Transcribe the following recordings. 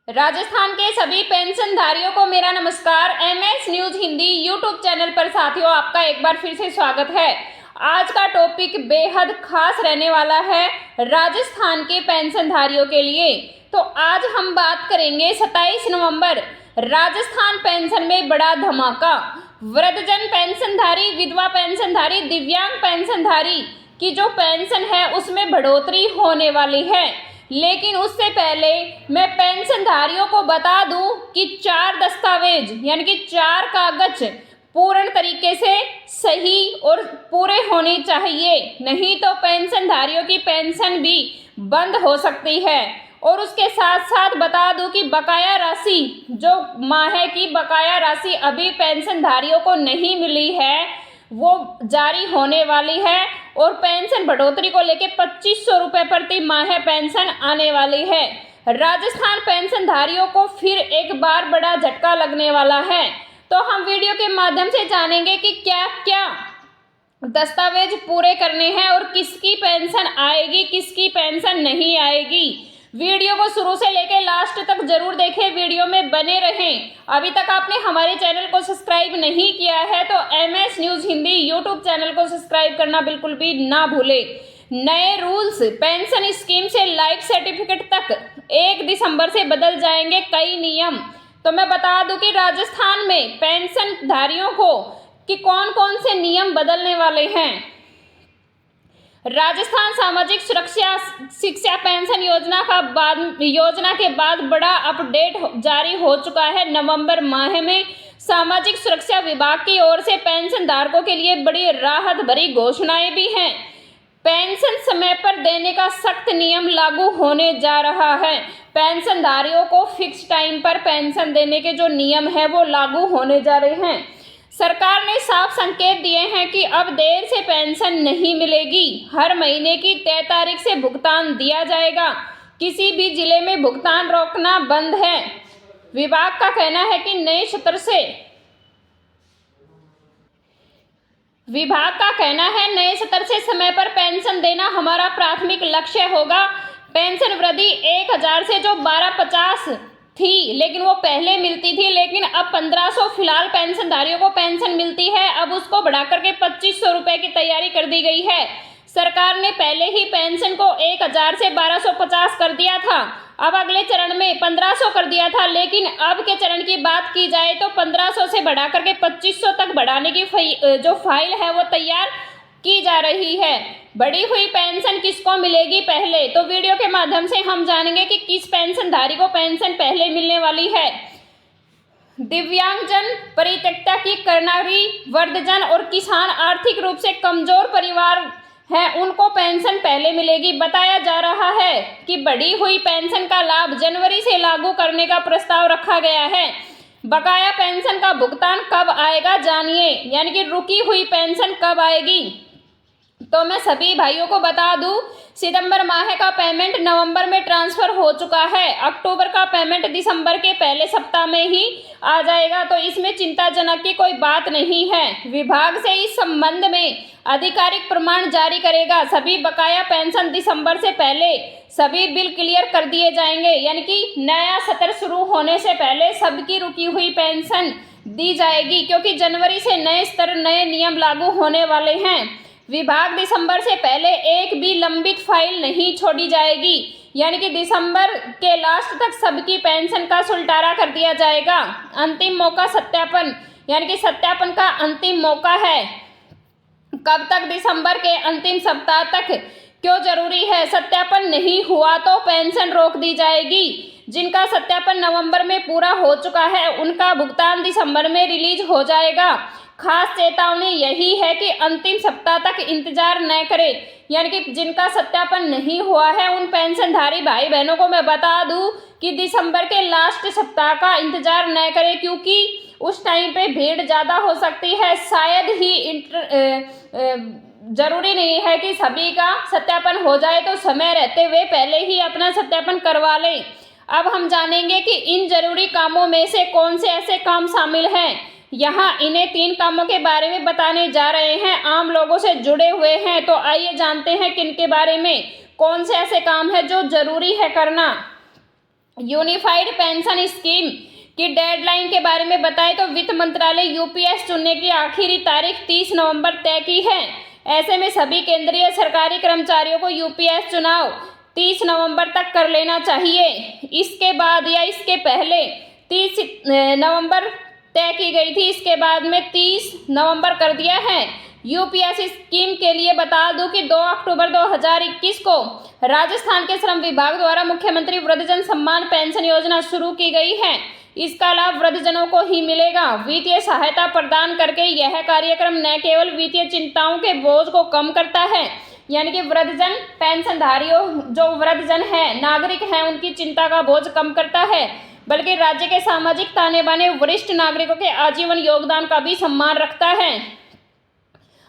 राजस्थान के सभी पेंशनधारियों को मेरा नमस्कार। MS news Hindi YouTube channel पर साथियों आपका एक बार फिर से स्वागत है। आज का टॉपिक बेहद खास रहने वाला है राजस्थान के पेंशनधारियों के लिए। तो आज हम बात करेंगे 27 नवंबर राजस्थान पेंशन में बड़ा धमाका। वृद्धजन पेंशनधारी, विधवा पेंशनधारी, दिव्यांग पेंशनधारी की जो पेंशन है उसमें बढ़ोतरी होने वाली है। लेकिन उससे पहले मैं पेंशनधारियों को बता दूं कि 4 दस्तावेज यानी कि 4 कागज पूर्ण तरीके से सही और पूरे होने चाहिए, नहीं तो पेंशनधारियों की पेंशन भी बंद हो सकती है। और उसके साथ साथ बता दूं कि बकाया राशि, जो माह की बकाया राशि अभी पेंशनधारियों को नहीं मिली है, वो जारी होने वाली है। और पेंशन बढ़ोतरी को लेकर 2500 रुपये प्रति माह पेंशन आने वाली है। राजस्थान पेंशनधारियों को फिर एक बार बड़ा झटका लगने वाला है। तो हम वीडियो के माध्यम से जानेंगे कि क्या क्या दस्तावेज पूरे करने हैं और किसकी पेंशन आएगी, किसकी पेंशन नहीं आएगी। वीडियो को शुरू से लेकर लास्ट तक जरूर देखें, वीडियो में बने रहें। अभी तक आपने हमारे चैनल को सब्सक्राइब नहीं किया है तो MS news Hindi YouTube channel को सब्सक्राइब करना बिल्कुल भी ना भूले। नए रूल्स, पेंशन स्कीम से लाइफ सर्टिफिकेट तक 1 दिसंबर से बदल जाएंगे कई नियम। तो मैं बता दूं कि राजस्थान में पेंशनधारियों को कि कौन कौन से नियम बदलने वाले हैं। राजस्थान सामाजिक सुरक्षा शिक्षा पेंशन योजना के बाद बड़ा अपडेट जारी हो चुका है। नवंबर माह में सामाजिक सुरक्षा विभाग की ओर से पेंशन धारकों के लिए बड़ी राहत भरी घोषणाएं भी हैं। पेंशन समय पर देने का सख्त नियम लागू होने जा रहा है। पेंशनधारियों को फिक्स टाइम पर पेंशन देने के जो नियम है वो लागू होने जा रहे हैं। सरकार ने साफ संकेत दिए हैं कि अब देर से पेंशन नहीं मिलेगी। हर महीने की तय तारीख से भुगतान दिया जाएगा। किसी भी जिले में भुगतान रोकना बंद है। विभाग का कहना है कि नए सत्र से समय पर पेंशन देना हमारा प्राथमिक लक्ष्य होगा। पेंशन वृद्धि 1000 से जो 1250 थी, लेकिन वो पहले मिलती थी, लेकिन अब 1500 फिलहाल पेंशनधारियों को पेंशन मिलती है। अब उसको बढ़ाकर के 2500 रुपये की तैयारी कर दी गई है। सरकार ने पहले ही पेंशन को 1000 से 1250 कर दिया था, अब अगले चरण में 1500 कर दिया था। लेकिन अब के चरण की बात की जाए तो 1500 से बढ़ाकर के 2500 तक बढ़ाने की जो फाइल है वो तैयार की जा रही है। बढ़ी हुई पेंशन किसको मिलेगी पहले, तो वीडियो के माध्यम से हम जानेंगे कि किस पेंशनधारी को पेंशन पहले मिलने वाली है। दिव्यांगजन, परित्यक्ता की करनारी, वृद्धजन और किसान आर्थिक रूप से कमजोर परिवार हैं, उनको पेंशन पहले मिलेगी। बताया जा रहा है कि बढ़ी हुई पेंशन का लाभ जनवरी से लागू करने का प्रस्ताव रखा गया है। बकाया पेंशन का भुगतान कब आएगा जानिए, यानी कि रुकी हुई पेंशन कब आएगी। तो मैं सभी भाइयों को बता दूं, सितंबर माह का पेमेंट नवंबर में ट्रांसफर हो चुका है। अक्टूबर का पेमेंट दिसंबर के पहले सप्ताह में ही आ जाएगा, तो इसमें चिंताजनक की कोई बात नहीं है। विभाग से इस संबंध में आधिकारिक प्रमाण जारी करेगा। सभी बकाया पेंशन दिसंबर से पहले सभी बिल क्लियर कर दिए जाएंगे, यानी कि नया सत्र शुरू होने से पहले सबकी रुकी हुई पेंशन दी जाएगी, क्योंकि जनवरी से नए नियम लागू होने वाले हैं। विभाग दिसंबर से पहले एक भी लंबित फाइल नहीं छोड़ी जाएगी, यानी कि दिसंबर के लास्ट तक सबकी पेंशन का सुलटारा कर दिया जाएगा। अंतिम मौका सत्यापन, यानी कि सत्यापन का अंतिम मौका है। कब तक? दिसंबर के अंतिम सप्ताह तक। क्यों जरूरी है? सत्यापन नहीं हुआ तो पेंशन रोक दी जाएगी। जिनका सत्यापन नवंबर में पूरा हो चुका है उनका भुगतान दिसंबर में रिलीज हो जाएगा। खास चेतावनी यही है कि अंतिम सप्ताह तक इंतजार न करें, यानी कि जिनका सत्यापन नहीं हुआ है उन पेंशनधारी भाई बहनों को मैं बता दूं कि दिसंबर के लास्ट सप्ताह का इंतजार न करें, क्योंकि उस टाइम पे भीड़ ज़्यादा हो सकती है। शायद ही जरूरी नहीं है कि सभी का सत्यापन हो जाए, तो समय रहते हुए पहले ही अपना सत्यापन करवा लें। अब हम जानेंगे कि इन जरूरी कामों में से कौन से ऐसे काम शामिल हैं। यहाँ इन्हें 3 कामों के बारे में बताने जा रहे हैं, आम लोगों से जुड़े हुए हैं। तो आइए जानते हैं किन के बारे में, कौन से ऐसे काम है जो जरूरी है करना। यूनिफाइड पेंशन स्कीम की डेडलाइन के बारे में बताएं तो वित्त मंत्रालय यूपीएस चुनने की आखिरी तारीख 30 नवंबर तय की है। ऐसे में सभी केंद्रीय सरकारी कर्मचारियों को यूपीएस चुनाव 30 नवंबर तक कर लेना चाहिए। इसके बाद या इसके पहले 30 नवंबर तय की गई थी, इसके बाद में 30 नवंबर कर दिया है। यूपीएस स्कीम के लिए बता दूं कि 2 अक्टूबर 2021 को राजस्थान के श्रम विभाग द्वारा मुख्यमंत्री वृद्धजन सम्मान पेंशन योजना शुरू की गई है। इसका लाभ वृद्धजनों को ही मिलेगा। वित्तीय सहायता प्रदान करके यह कार्यक्रम न केवल वित्तीय चिंताओं के बोझ को कम करता है, यानी कि वृद्धजन पेंशनधारियों जो वृद्धजन है, नागरिक हैं, उनकी चिंता का बोझ कम करता है, बल्कि राज्य के सामाजिक ताने बाने वरिष्ठ नागरिकों के आजीवन योगदान का भी सम्मान रखता है।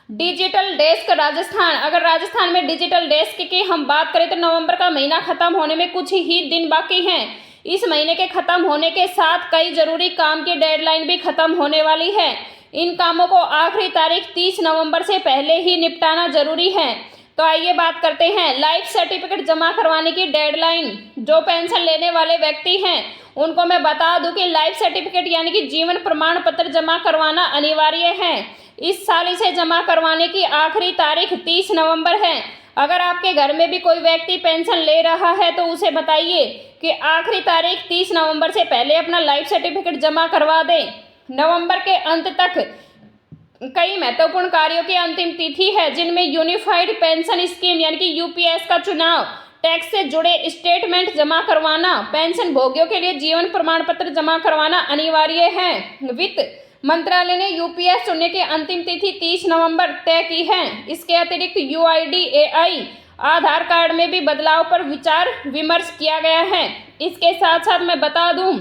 डिजिटल डेस्क राजस्थान, अगर राजस्थान में डिजिटल डेस्क की हम बात करें तो नवंबर का महीना खत्म होने में कुछ ही दिन बाकी हैं। इस महीने के खत्म होने के साथ कई जरूरी काम की डेडलाइन भी खत्म होने वाली है। इन कामों को आखिरी तारीख 30 नवंबर से पहले ही निपटाना जरूरी है। तो आइए बात करते हैं लाइफ सर्टिफिकेट जमा करवाने की डेडलाइन। जो पेंशन लेने वाले व्यक्ति हैं उनको मैं बता दूं कि लाइफ सर्टिफिकेट यानी कि जीवन प्रमाण पत्र जमा करवाना अनिवार्य है। इस साल इसे जमा करवाने की आखिरी तारीख 30 नवंबर है। अगर आपके घर में भी कोई व्यक्ति पेंशन ले रहा है तो उसे बताइए कि आखिरी तारीख 30 नवंबर से पहले अपना लाइफ सर्टिफिकेट जमा करवा दें। नवंबर के अंत तक कई महत्वपूर्ण कार्यों की अंतिम तिथि है, जिनमें यूनिफाइड पेंशन स्कीम यानी कि यूपीएस का चुनाव, टैक्स से जुड़े स्टेटमेंट जमा करवाना, पेंशन भोगियों के लिए जीवन प्रमाण पत्र जमा करवाना अनिवार्य है। वित्त मंत्रालय ने यूपीएस चुनने की अंतिम तिथि 30 नवंबर तय की है। इसके अतिरिक्त यूआईडीएआई आधार कार्ड में भी बदलाव पर विचार विमर्श किया गया है। इसके साथ साथ मैं बता दूं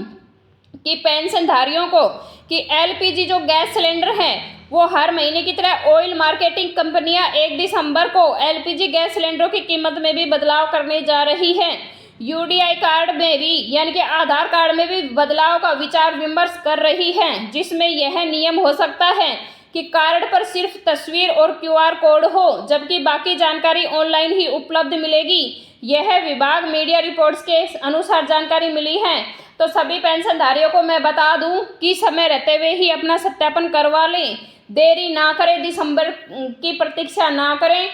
कि पेंशनधारियों को कि एलपीजी जो गैस सिलेंडर है वो हर महीने की तरह ऑयल मार्केटिंग कंपनियां 1 दिसंबर को एलपीजी गैस सिलेंडरों की कीमत में भी बदलाव करने जा रही है। यूडीआई कार्ड में भी यानी कि आधार कार्ड में भी बदलाव का विचार विमर्श कर रही है, जिसमें यह नियम हो सकता है कि कार्ड पर सिर्फ तस्वीर और क्यूआर कोड हो, जबकि बाकी जानकारी ऑनलाइन ही उपलब्ध मिलेगी। यह विभाग मीडिया रिपोर्ट्स के अनुसार जानकारी मिली है। तो सभी पेंशनधारियों को मैं बता दूं कि समय रहते हुए ही अपना सत्यापन करवा लें, देरी ना करें, दिसंबर की प्रतीक्षा ना करें,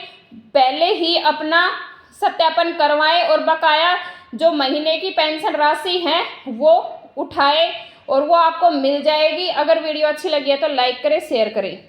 पहले ही अपना सत्यापन करवाएं और बकाया जो महीने की पेंशन राशि है वो उठाए और वो आपको मिल जाएगी। अगर वीडियो अच्छी लगी है तो लाइक करें, शेयर करें।